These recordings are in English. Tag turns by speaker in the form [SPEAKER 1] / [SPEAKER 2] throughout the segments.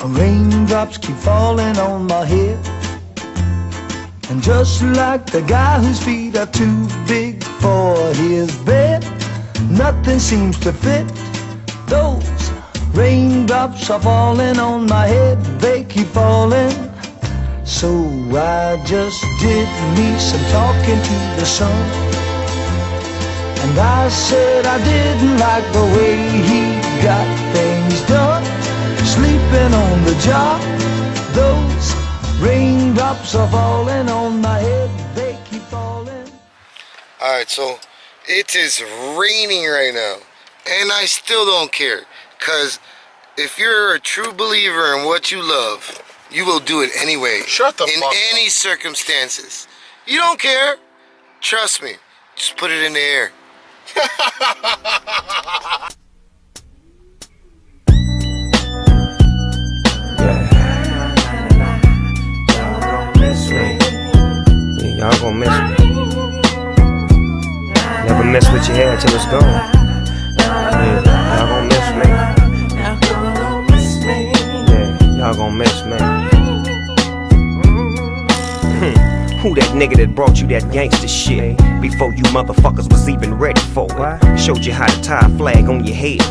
[SPEAKER 1] Raindrops keep falling on my head, and just like the guy whose feet are too big for his bed, nothing seems to fit. Those raindrops are falling on my head, they keep falling. So I just did me some talking to the sun, and I said I didn't like the way he got things done, sleeping on the job. Those raindrops are falling on my head, they keep falling.
[SPEAKER 2] Alright, so it is raining right now, and I still don't care, because if you're a true believer in what you love, you will do it anyway.
[SPEAKER 3] Shut the fuck up.
[SPEAKER 2] In any circumstances. You don't care. Trust me. Just put it in the air.
[SPEAKER 4] Y'all gon' miss me. Never miss what you had till it's gone. Yeah, y'all gon' miss me. Yeah, y'all gon' miss me. Who that nigga that brought you that gangster shit before you motherfuckers was even ready for it? Showed you how to tie a flag on your head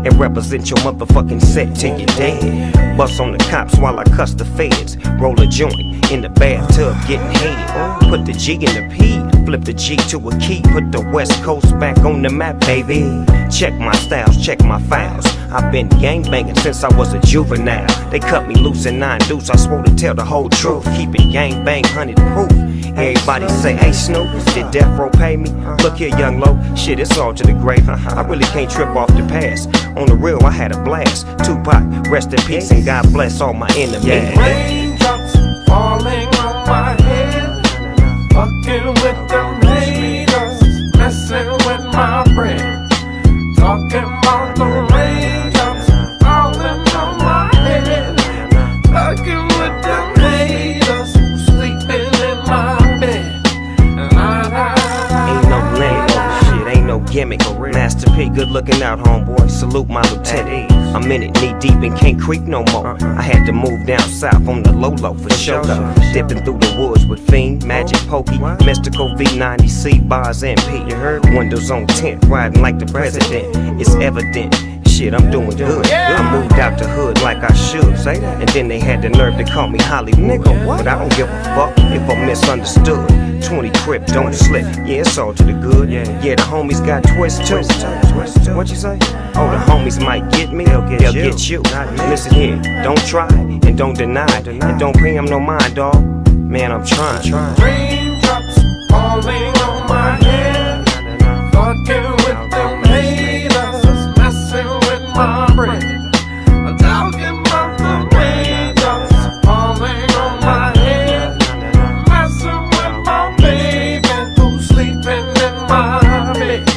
[SPEAKER 4] and represent your motherfucking set till you're dead. Bust on the cops while I cuss the feds. Roll a joint in the bathtub getting head. Put the G in the P, flip the G to a key. Put the West Coast back on the map, baby. Check my styles, check my files. I've been gangbanging since I was a juvenile. They cut me loose in 9 deuce, I swore to tell the whole truth. Keep it gangbang, 100 proof. Everybody say, hey Snoop, did Death Row pay me? Look here, young low, shit, it's all to the grave. I really can't trip off the past. On the real, I had a blast. Tupac, rest in peace, and God bless all my enemies.
[SPEAKER 5] Raindrops falling on my head, fucking with them haters, messing with my brain. Talking about the raindrops falling on my head, fucking with them haters, sleeping in my bed.
[SPEAKER 4] Ain't no lame, shit, ain't no gimmick. Master P, good looking out, homeboy. Salute my lieutenant. I'm in it knee deep and can't creep no more. I had to move down south on the low for sure. Dipping through the woods with Fiend, Magic Pokey, Mystical V90C, bars and P. Windows on tint, riding like the president. It's evident. Shit, I'm doing good. I moved out the hood like I should. Say that. And then they had the nerve to call me Hollywood. But I don't give a fuck if I'm misunderstood. 20 crip, don't slip. Yeah, it's all to the good. Yeah, the homies got twists too. What you say? Oh, the homies might get me. They'll get you. Listen here, don't try and don't deny. And don't pay them no mind, dawg. Man, I'm trying.
[SPEAKER 5] Raindrops falling on my head, fucking with them haters, messing with my brain. I'm talking about the raindrops falling on my head, messing with my baby who's sleeping in my bed.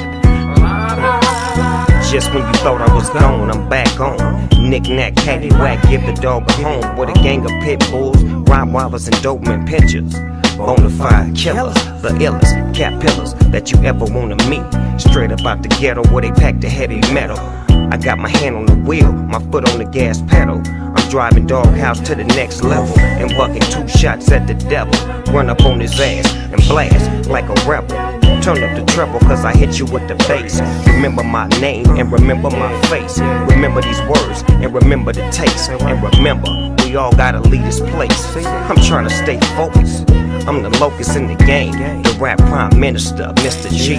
[SPEAKER 4] Just when you thought I was gone, I'm back on. Knick-knack, caddy-whack, give the dog a home. With a gang of pit bulls, Rottweilers and Doberman pinchers. Bonafide killers, the illest cat pillars that you ever wanna meet. Straight up out the ghetto where they pack the heavy metal. I got my hand on the wheel, my foot on the gas pedal. I'm driving Doghouse to the next level and bucking 2 shots at the devil. Run up on his ass and blast like a rebel. Turn up the treble cause I hit you with the bass. Remember my name and remember my face. Remember these words and remember the taste. And remember, we all gotta leave this place. I'm trying to stay focused. I'm the locust in the game, the rap prime minister, Mr. G.